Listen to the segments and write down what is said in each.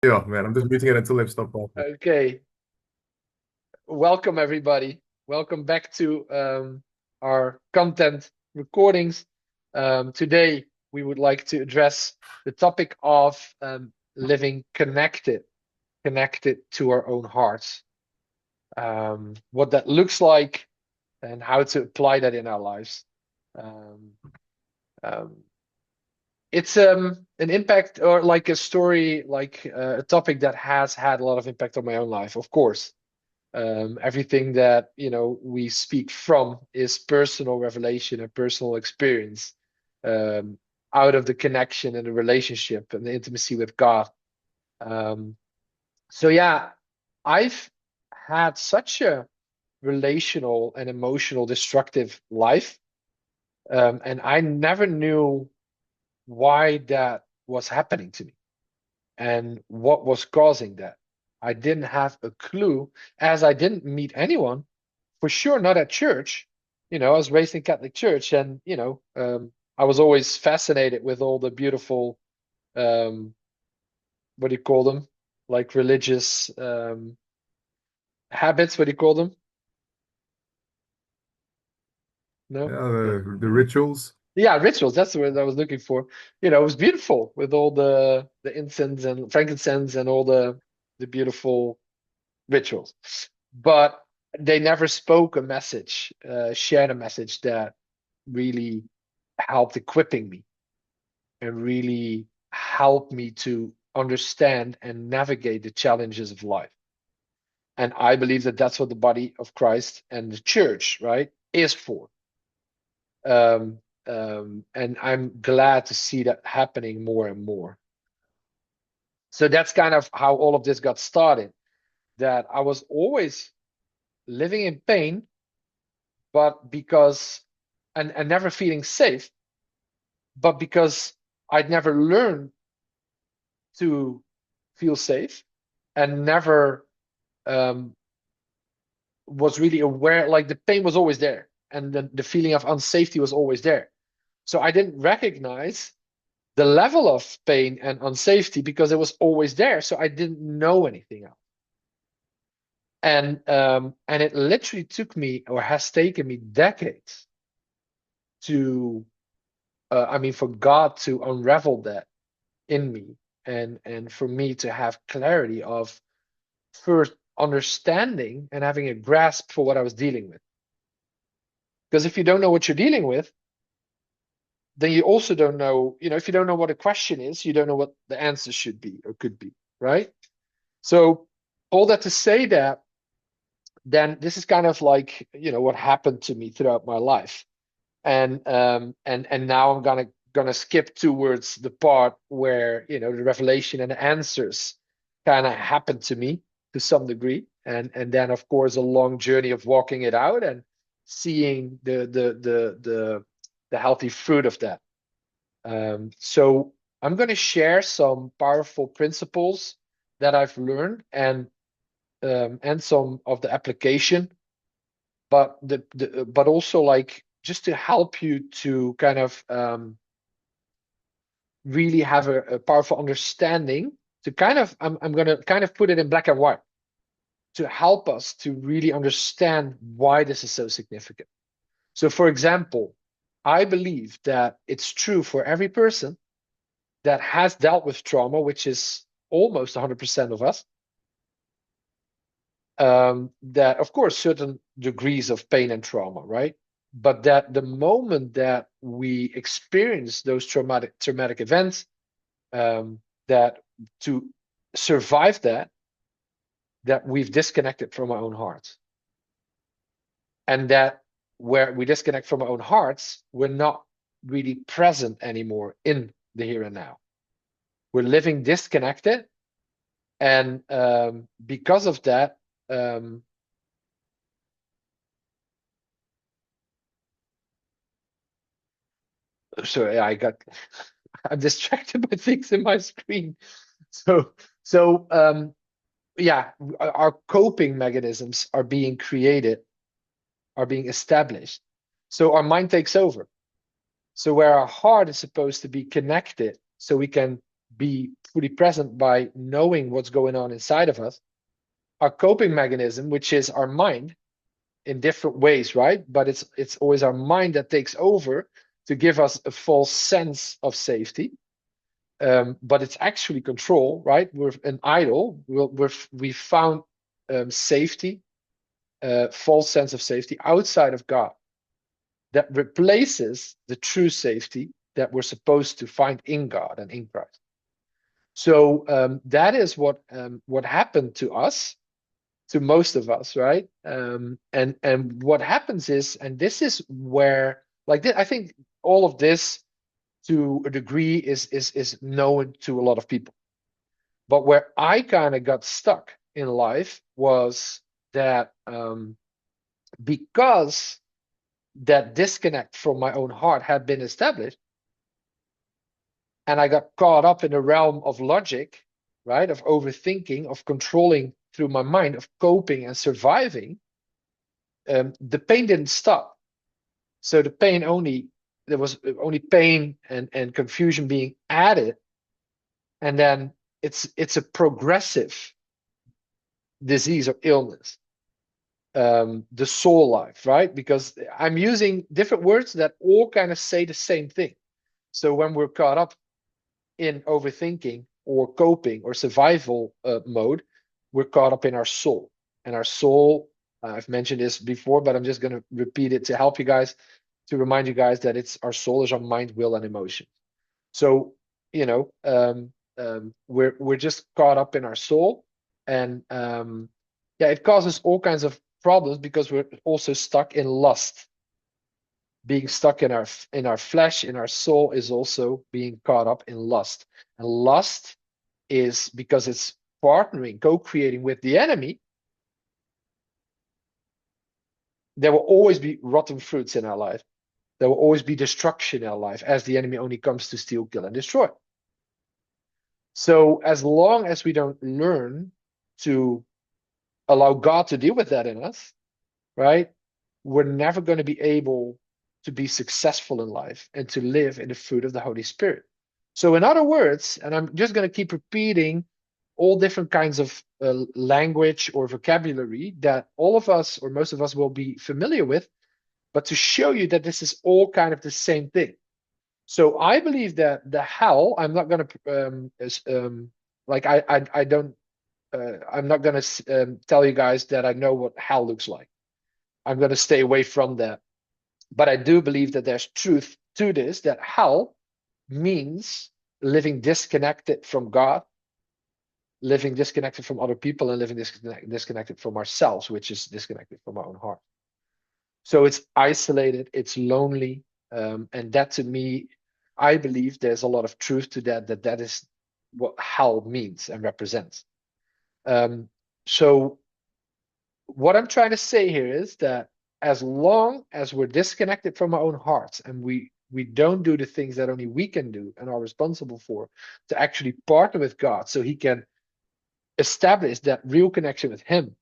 Yeah, man, I'm just muting it until they've stopped talking. Okay, welcome everybody. Welcome back to our content recordings. Today, we would like to address the topic of living connected to our own hearts. What that looks like and how to apply that in our lives. Um, um, it's an impact or like a story, like a topic that has had a lot of impact on my own life, of course. Everything that we speak from is personal revelation and personal experience, um, out of the connection and the relationship and the intimacy with God. Um, so yeah, I've had such a relational and emotional destructive life, and I never knew why that was happening to me and what was causing that. I didn't have a clue, as I didn't meet anyone, for sure not at church. I was raised in Catholic Church, and I was always fascinated with all the beautiful, um, what do you call them? Like religious habits. What do you call them? Yeah, No? the rituals. Yeah, rituals. That's the word I was looking for. It was beautiful with all the incense and frankincense and all the beautiful rituals. But they never spoke a message, shared a message that really helped equipping me and really helped me to understand and navigate the challenges of life. And I believe that that's what the body of Christ and the church, right, is for. Um, and I'm glad to see that happening more and more. So that's kind of how all of this got started. That I was always living in pain, but because and never feeling safe, but because I'd never learned to feel safe and never um, was really aware, like the pain was always there and the feeling of unsafety was always there. So I didn't recognize the level of pain and unsafety because it was always there. So I didn't know anything else. And it literally took me or has taken me decades to I mean for God to unravel that in me and for me to have clarity of first understanding and having a grasp for what I was dealing with. Because if you don't know what you're dealing with, then you also don't know, if you don't know what a question is, you don't know what the answer should be or could be, right? So all that to say that, then this is kind of like, what happened to me throughout my life. And now I'm gonna skip towards the part where, the revelation and the answers kind of happened to me to some degree. And then of course a long journey of walking it out and seeing the healthy fruit of that. So I'm going to share some powerful principles that I've learned and some of the application, but but also like just to help you to kind of really have a powerful understanding to kind of I'm going to kind of put it in black and white to help us to really understand why this is so significant. So for example, I believe that it's true for every person that has dealt with trauma, which is almost 100% of us, that of course certain degrees of pain and trauma, right? But that the moment that we experience those traumatic events, um, that to survive that we've disconnected from our own hearts, and that where we disconnect from our own hearts, we're not really present anymore in the here and now. We're living disconnected, and because of that, um, sorry, I'm distracted by things in my screen. So, so yeah, our coping mechanisms are being created, are being established. So our mind takes over. So where our heart is supposed to be connected, so we can be fully present by knowing what's going on inside of us. Our coping mechanism, which is our mind in different ways, right? But it's always our mind that takes over to give us a false sense of safety. But it's actually control, right? We're an idol. We found safety, false sense of safety outside of God that replaces the true safety that we're supposed to find in God and in Christ. So that is what happened to us, to most of us, right? And what happens is, and this is where, like, I think all of this, to a degree, is known to a lot of people. But where I kind of got stuck in life was that because that disconnect from my own heart had been established, and I got caught up in the realm of logic, right, of overthinking, of controlling through my mind, of coping and surviving, the pain didn't stop. So the pain there was only pain and confusion being added, and then it's a progressive disease or illness, the soul life, right? Because I'm using different words that all kind of say the same thing. So when we're caught up in overthinking or coping or survival mode, we're caught up in our soul. And our soul, I've mentioned this before, but I'm just going to repeat it to help you guys, to remind you guys that it's our soul is our mind, will, and emotion. So, we're just caught up in our soul, and it causes all kinds of problems because we're also stuck in lust. Being stuck in our flesh, in our soul, is also being caught up in lust. And lust is, because it's partnering, co-creating with the enemy, there will always be rotten fruits in our life. There will always be destruction in our life, as the enemy only comes to steal, kill, and destroy. So as long as we don't learn to allow God to deal with that in us, right, we're never going to be able to be successful in life and to live in the fruit of the Holy Spirit. So in other words, and I'm just going to keep repeating all different kinds of language or vocabulary that all of us, or most of us, will be familiar with, but to show you that this is all kind of the same thing. So I believe that the hell, I'm not going to, I'm not going to tell you guys that I know what hell looks like. I'm going to stay away from that. But I do believe that there's truth to this, that hell means living disconnected from God, living disconnected from other people, and living disconnected from ourselves, which is disconnected from our own heart. So it's isolated, it's lonely, and that, to me, I believe there's a lot of truth to that is what hell means and represents. So what I'm trying to say here is that as long as we're disconnected from our own hearts, and we don't do the things that only we can do and are responsible for, to actually partner with God so he can establish that real connection with him,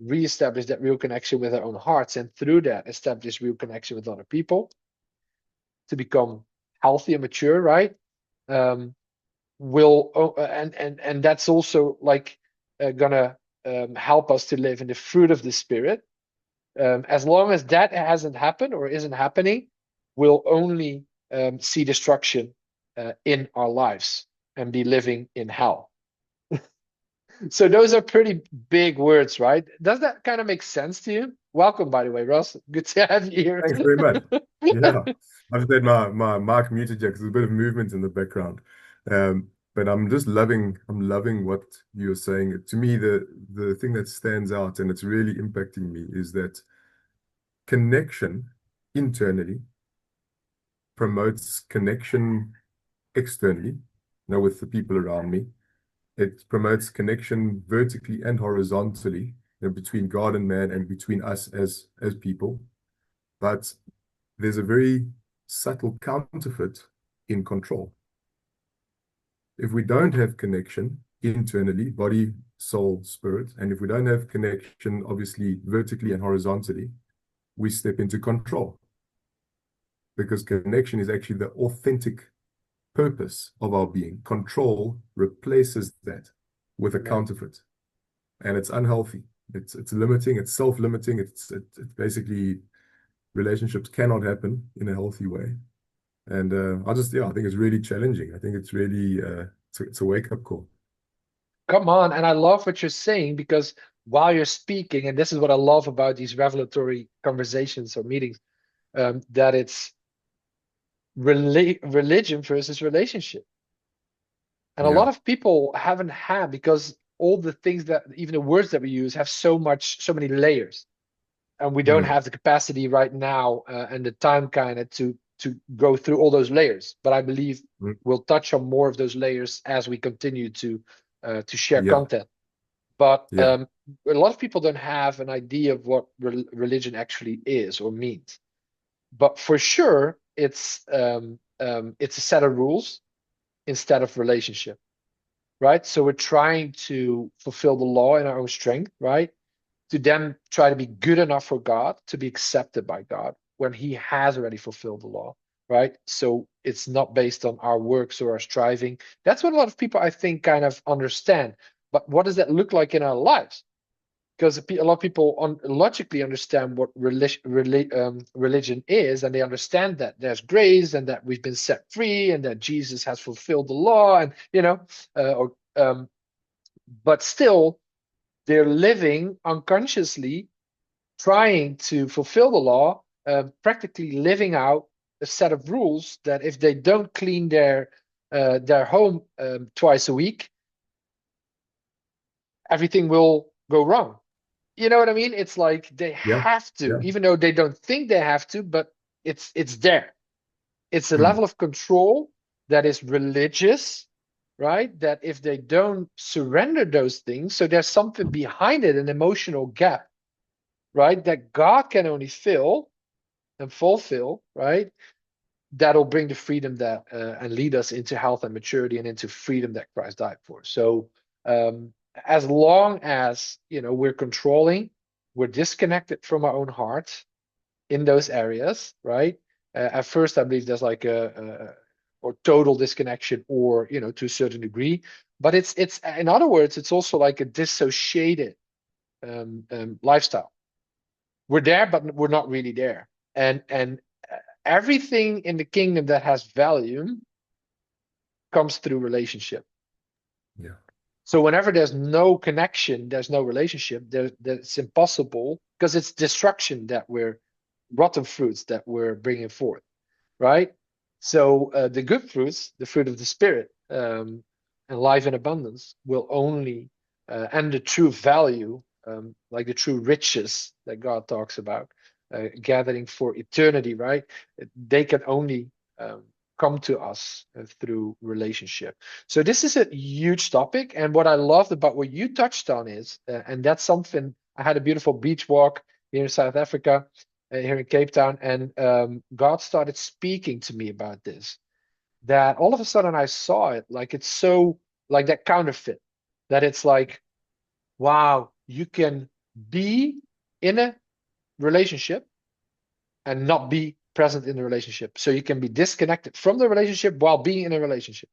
reestablish that real connection with our own hearts, and through that establish real connection with other people to become healthy and mature, right? And that's also like gonna help us to live in the fruit of the Spirit. As long as that hasn't happened or isn't happening, we'll only see destruction in our lives and be living in hell. So those are pretty big words, right? Does that kind of make sense to you? Welcome, by the way, Ross. Good to have you here. Thanks very much. Yeah, I've just had my mic muted here because there's a bit of movement in the background. But I'm loving what you're saying. To me, the thing that stands out and it's really impacting me is that connection internally promotes connection externally, with the people around me. It promotes connection vertically and horizontally, between God and man and between us as people. But there's a very subtle counterfeit in control. If we don't have connection internally, body, soul, spirit, and if we don't have connection, obviously, vertically and horizontally, we step into control. Because connection is actually the authentic purpose of our being. Control replaces that with a Yeah. counterfeit, and it's unhealthy. It's limiting. It's self-limiting. It's basically relationships cannot happen in a healthy way. And I think it's really challenging. I think it's really it's a wake-up call. Come on. And I love what you're saying because while you're speaking, and this is what I love about these revelatory conversations or meetings, that it's religion versus relationship. And a Yeah. lot of people haven't had because all the things that even the words that we use have so many layers. And we don't Mm. have the capacity right now and the time kind of to go through all those layers. But I believe Mm. we'll touch on more of those layers as we continue to share Yeah. content. But Yeah. a lot of people don't have an idea of what religion actually is or means. But for sure, it's a set of rules instead of relationship, right? So we're trying to fulfill the law in our own strength, right? To then try to be good enough for God, to be accepted by God when He has already fulfilled the law, right? So it's not based on our works or our striving. That's what a lot of people, I think, kind of understand. But what does that look like in our lives? Because a lot of people logically understand what religion is, and they understand that there's grace and that we've been set free and that Jesus has fulfilled the law, and or but still they're living unconsciously trying to fulfill the law, practically living out a set of rules that if they don't clean their home twice a week, everything will go wrong. You know what I mean? It's like they Yeah. have to, Yeah. even though they don't think they have to, but it's there. It's a Mm. level of control that is religious, right? That if they don't surrender those things, so there's something behind it, an emotional gap, right? That God can only fill and fulfill, right? That'll bring the freedom that and lead us into health and maturity and into freedom that Christ died for. So as long as we're controlling, we're disconnected from our own heart in those areas, right? At first, I believe there's like a or total disconnection, or to a certain degree. But it's in other words, it's also like a dissociated lifestyle. We're there, but we're not really there. And everything in the kingdom that has value comes through relationship. Yeah. So whenever there's no connection, there's no relationship, it's impossible because it's destruction that we're rotten fruits that we're bringing forth, right? So the good fruits, the fruit of the spirit, and life in abundance will only and the true value, like the true riches that God talks about, gathering for eternity, right? They can only come to us through relationship. So this is a huge topic, and what I loved about what you touched on is, and that's something. I had a beautiful beach walk here in South Africa, here in Cape Town, and God started speaking to me about this. That all of a sudden I saw it like it's so like that counterfeit. That it's like, wow, you can be in a relationship and not be present in the relationship. So you can be disconnected from the relationship while being in a relationship.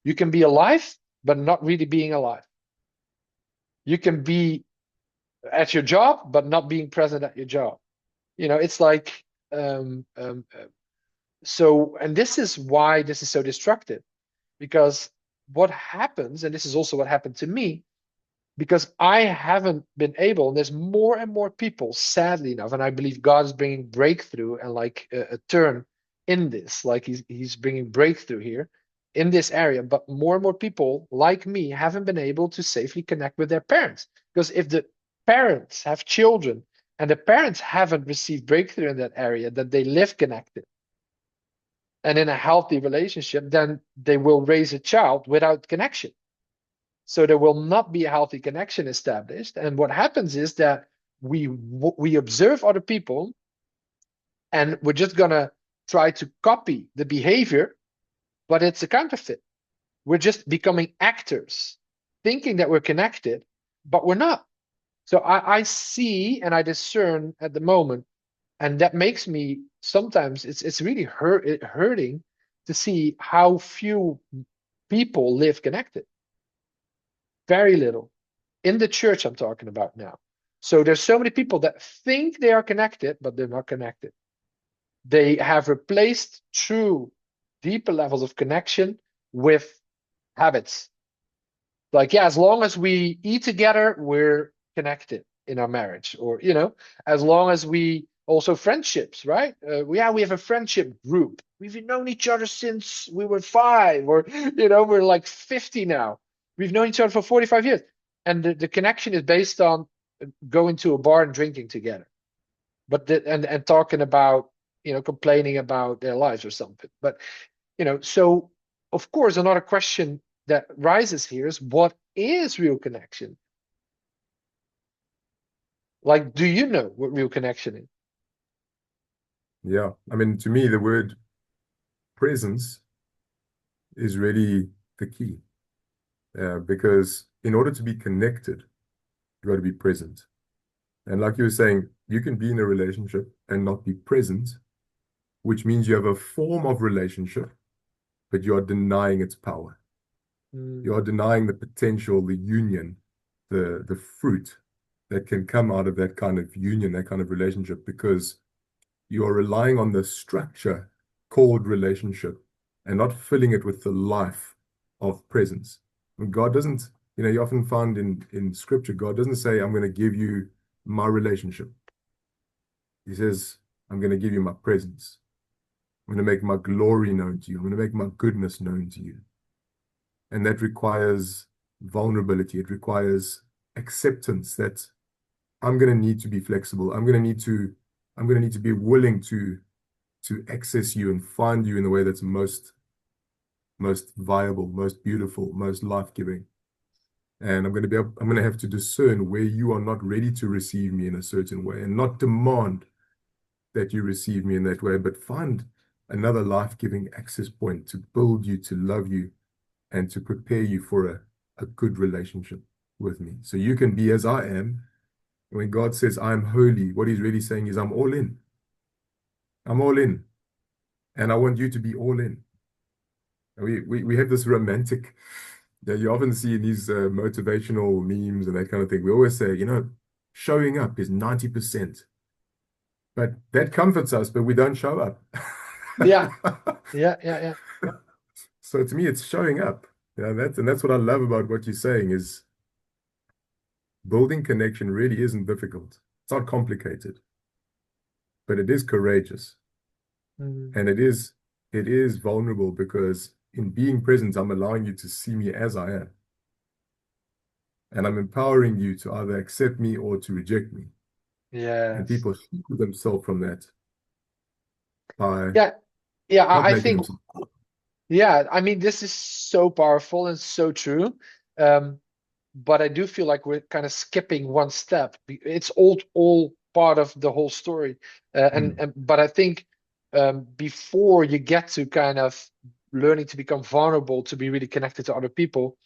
You can be alive, but not really being alive. You can be at your job, but not being present at your job. It's like, so, and this is why this is so destructive, because what happens, and this is also what happened to me, because I haven't been able, and there's more and more people, sadly enough, and I believe God is bringing breakthrough and like a turn in this, like he's bringing breakthrough here in this area, but more and more people like me haven't been able to safely connect with their parents. Because if the parents have children and the parents haven't received breakthrough in that area, that they live connected and in a healthy relationship, then they will raise a child without connection. So there will not be a healthy connection established. And what happens is that we observe other people and we're just gonna try to copy the behavior, but it's a counterfeit. We're just becoming actors, thinking that we're connected, but we're not. So I see and I discern at the moment, and that makes me sometimes it's really hurting to see how few people live connected. Very little. In the church, I'm talking about now. So there's so many people that think they are connected, but they're not connected. They have replaced true, deeper levels of connection with habits. Like, yeah, as long as we eat together, we're connected in our marriage. Or, as long as we also friendships, right? We have a friendship group. We've known each other since we were 5, or, we're like 50 now. We've known each other for 45 years. And the connection is based on going to a bar and drinking together. But and talking about, complaining about their lives or something. But, so of course, another question that rises here is, what is real connection? Like, do you know what real connection is? Yeah. I mean, to me, the word presence is really the key. Because in order to be connected, you got to be present. And like you were saying, you can be in a relationship and not be present, which means you have a form of relationship, but you are denying its power. You are denying the potential, the union, the fruit that can come out of that kind of union, that kind of relationship, because you are relying on the structure called relationship and not filling it with the life of presence. When God doesn't, you often find in scripture, God doesn't say, I'm going to give you my relationship. He says, I'm going to give you my presence. I'm going to make my glory known to you. I'm going to make my goodness known to you. And that requires vulnerability. It requires acceptance that I'm going to need to be flexible. I'm going to need to be willing to access you and find you in the way that's most viable, most beautiful, most life-giving. And I'm going to have to discern where you are not ready to receive me in a certain way, and not demand that you receive me in that way, but find another life-giving access point to build you, to love you, and to prepare you for a good relationship with me. So you can be as I am. When God says I'm holy, what he's really saying is I'm all in. I'm all in. And I want you to be all in. We have this romantic that you often see in these motivational memes and that kind of thing. We always say, showing up is 90%. But that comforts us, but we don't show up. Yeah, yeah. So to me, it's showing up. That's what I love about what you're saying is building connection really isn't difficult. It's not complicated, but it is courageous. Mm. And it is vulnerable because in being present, I'm allowing you to see me as I am. And I'm empowering you to either accept me or to reject me. And Yes. people heal themselves from that by Yeah, yeah. not I making think, themselves. yeah. I mean, this is so powerful and so true. Um, but I do feel like we're kind of skipping one step. It's all part of the whole story. Mm, But I think before you get to kind of learning to become vulnerable, to be really connected to other people,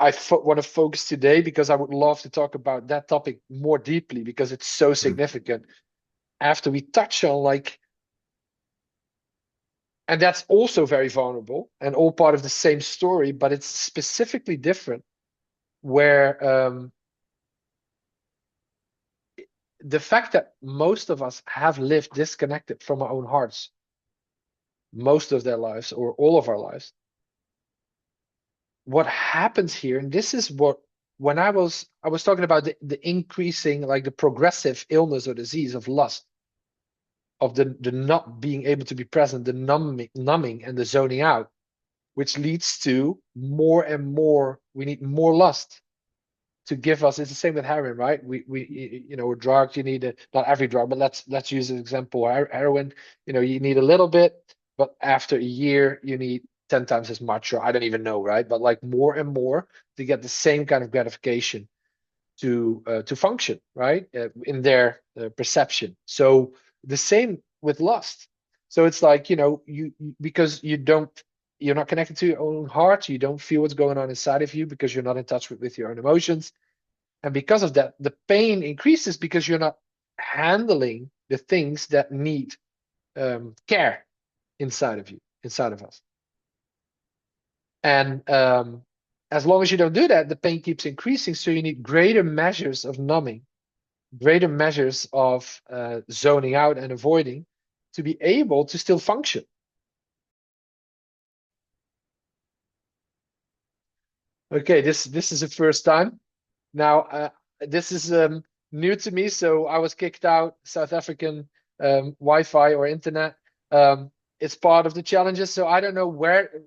I want to focus today, because I would love to talk about that topic more deeply, because it's so mm, significant. After we touch on, like, and that's also very vulnerable and all part of the same story, but it's specifically different, where the fact that most of us have lived disconnected from our own hearts most of their lives, or all of our lives. What happens here, and this is what, when I was talking about the increasing, like the progressive illness or disease of lust, of the not being able to be present, the numbing and the zoning out, which leads to more and more, we need more lust to give us. It's the same with heroin, right? With drugs, you need not every drug, but let's use an example. Heroin, you need a little bit, but after a year, you need 10 times as much, or I don't even know, right? But like more and more to get the same kind of gratification to function, right? In their perception. So the same with lust. So it's like, because you're not connected to your own heart, you don't feel what's going on inside of you, because you're not in touch with your own emotions. And because of that, the pain increases, because you're not handling the things that need care. inside of you, inside of us. And as long as you don't do that, the pain keeps increasing. So you need greater measures of numbing, greater measures of zoning out and avoiding to be able to still function. Okay, this is the first time. Now, this is new to me, so I was kicked out South African Wi-Fi or internet. It's part of the challenges, so I don't know where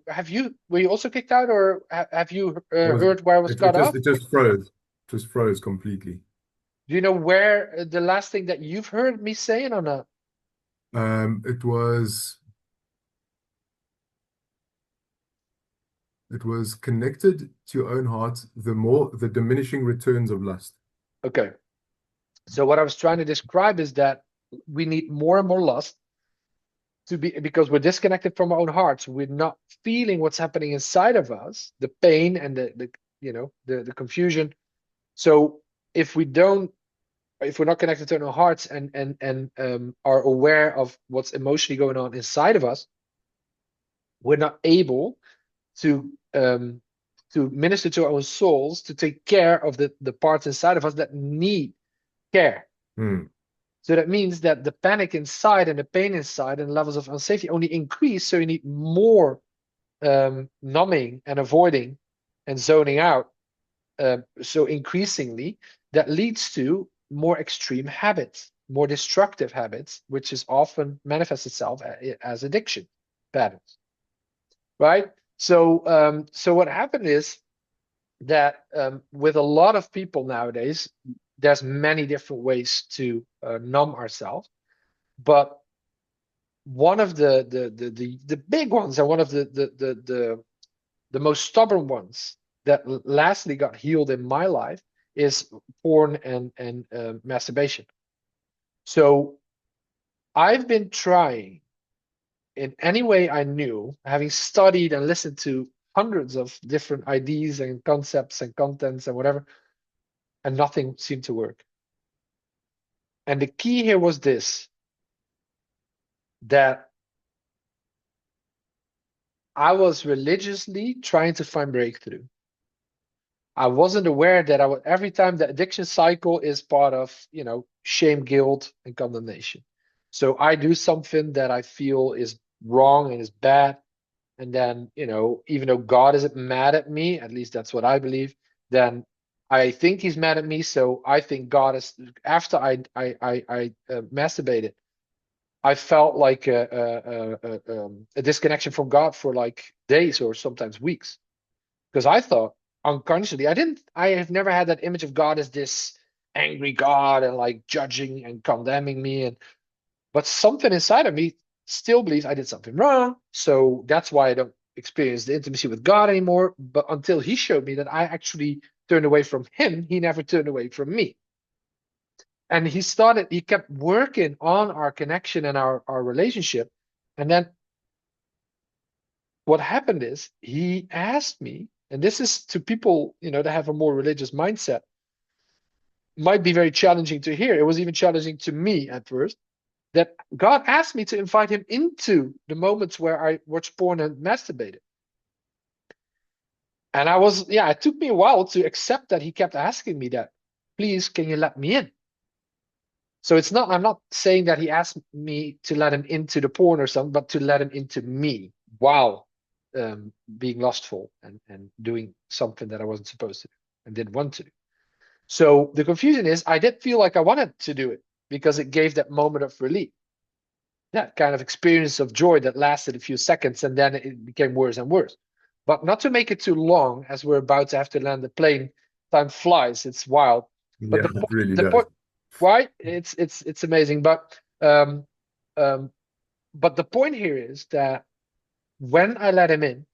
were you also kicked out, or have you It was heard where I was it cut off? just froze. Just froze completely. Do you know where the last thing that you've heard me saying or not? It was connected to your own heart, the diminishing returns of lust. Okay. So what I was trying to describe is that we need more and more lust to be, because we're disconnected from our own hearts. We're not feeling what's happening inside of us, the pain and the confusion. So if we're not connected to our own hearts and are aware of what's emotionally going on inside of us, we're not able to minister to our own souls, to take care of the parts inside of us that need care. So that means that the panic inside and the pain inside and levels of unsafety only increase. So you need more numbing and avoiding and zoning out. So increasingly, that leads to more extreme habits, more destructive habits, which is often manifests itself as addiction patterns, right? So what happened is that with a lot of people nowadays, there's many different ways to numb ourselves, but one of the big ones and one of the most stubborn ones that lastly got healed in my life is porn and masturbation. So I've been trying in any way I knew, having studied and listened to hundreds of different ideas and concepts and contents and whatever, and nothing seemed to work. And the key here was this, that I was religiously trying to find breakthrough. I wasn't aware that every time the addiction cycle is part of, shame, guilt, and condemnation. So I do something that I feel is wrong and is bad. And then, even though God isn't mad at me, at least that's what I believe, then I think he's mad at me. So I think God is, after I masturbated, I felt like a disconnection from God for like days or sometimes weeks. Because I thought unconsciously, I have never had that image of God as this angry God and like judging and condemning me. But something inside of me still believes I did something wrong. So that's why I don't experience the intimacy with God anymore. But until he showed me that I actually turned away from him, he never turned away from me. And he kept working on our connection and our relationship. And then what happened is he asked me, and this is to people, that have a more religious mindset, might be very challenging to hear. It was even challenging to me at first, that God asked me to invite him into the moments where I watched porn and masturbated. And it took me a while to accept that he kept asking me that. Please, can you let me in? So I'm not saying that he asked me to let him into the porn or something, but to let him into me while being lustful and doing something that I wasn't supposed to do and didn't want to do. So the confusion is I did feel like I wanted to do it because it gave that moment of relief, that kind of experience of joy that lasted a few seconds, and then it became worse and worse. But not to make it too long, as we're about to have to land the plane. Time flies; it's wild. But Yeah, it really the does. point, why it's amazing. But the point here is that when I let him in,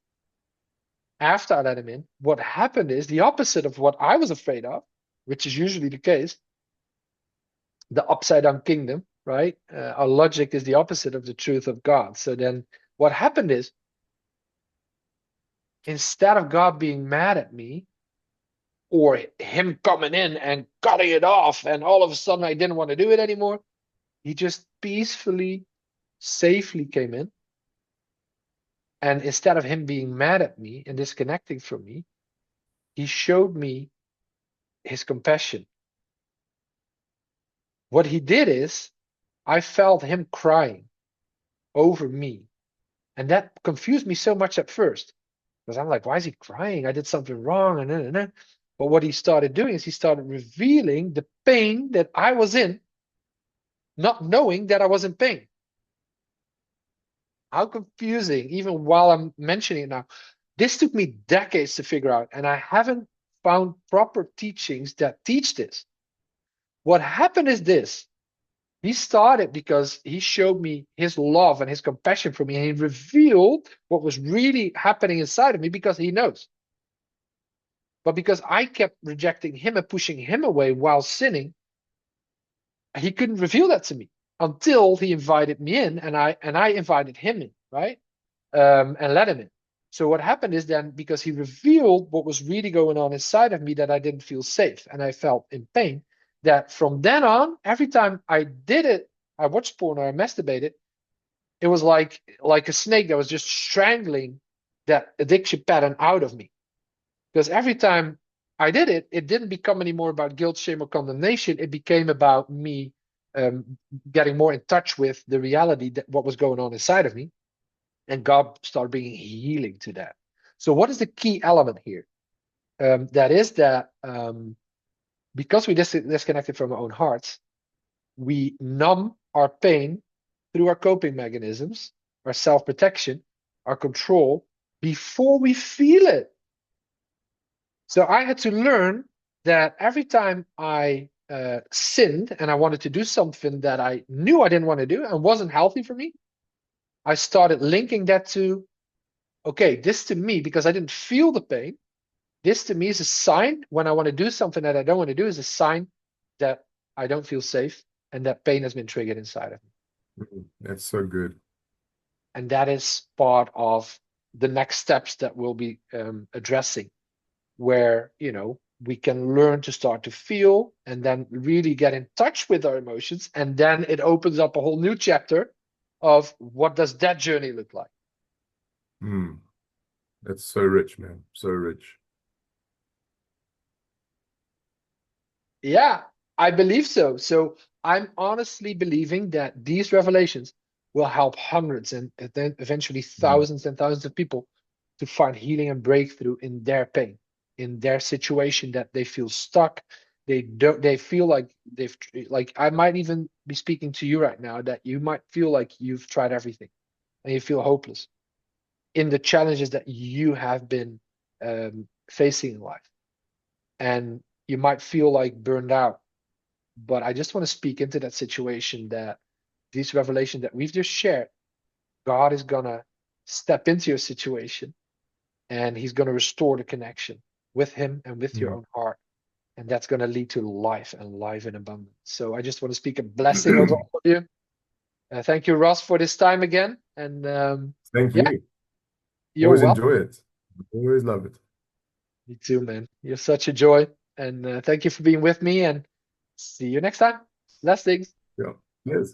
after I let him in, what happened is the opposite of what I was afraid of, which is usually the case. The upside down kingdom, right? Our logic is the opposite of the truth of God. So then what happened is, instead of God being mad at me or him coming in and cutting it off, and all of a sudden I didn't want to do it anymore, he just peacefully, safely came in And instead of him being mad at me and disconnecting from me, he showed me his compassion. What he did is, I felt him crying over me. And that confused me so much at first. Because I'm like, why is he crying? I did something wrong. And. But what he started doing is he started revealing the pain that I was in, not knowing that I was in pain. How confusing, even while I'm mentioning it now. This took me decades to figure out, and I haven't found proper teachings that teach this. What happened is this. He started because he showed me his love and his compassion for me, and he revealed what was really happening inside of me because he knows. But because I kept rejecting him and pushing him away while sinning, he couldn't reveal that to me until he invited me in, and I invited him in, right? And let him in. So what happened is then, because he revealed what was really going on inside of me, that I didn't feel safe and I felt in pain, that from then on, every time I did it, I watched porn or I masturbated, it was like a snake that was just strangling that addiction pattern out of me. Because every time I did it, it didn't become anymore about guilt, shame, or condemnation. It became about me getting more in touch with the reality that what was going on inside of me. And God started bringing healing to that. So what is the key element here? That is that because we disconnected from our own hearts, we numb our pain through our coping mechanisms, our self-protection, our control, before we feel it. So I had to learn that every time I sinned and I wanted to do something that I knew I didn't want to do and wasn't healthy for me, I started linking that to, okay, this to me, because I didn't feel the pain, this to me is a sign when I want to do something that I don't want to do, is a sign that I don't feel safe and that pain has been triggered inside of me. That's so good. And that is part of the next steps that we'll be addressing, where, we can learn to start to feel and then really get in touch with our emotions. And then it opens up a whole new chapter of what does that journey look like? Mm. That's so rich, man. So rich. Yeah, I believe so. So I'm honestly believing that these revelations will help hundreds and then eventually Mm. thousands and thousands of people to find healing and breakthrough in their pain, in their situation that they feel stuck. They feel like like I might even be speaking to you right now, that you might feel like you've tried everything and you feel hopeless in the challenges that you have been facing in life. And you might feel like burned out. But I just want to speak into that situation, that these revelations that we've just shared, God is going to step into your situation and he's going to restore the connection with him and with your Mm. own heart. And that's going to lead to life and life in abundance. So I just want to speak a blessing over all of you. Thank you, Ross, for this time again. And Thank yeah, you. you're Always welcome. enjoy it. Always love it. Me too, man. You're such a joy. And thank you for being with me. And see you next time. Blessings. Yeah. Yes.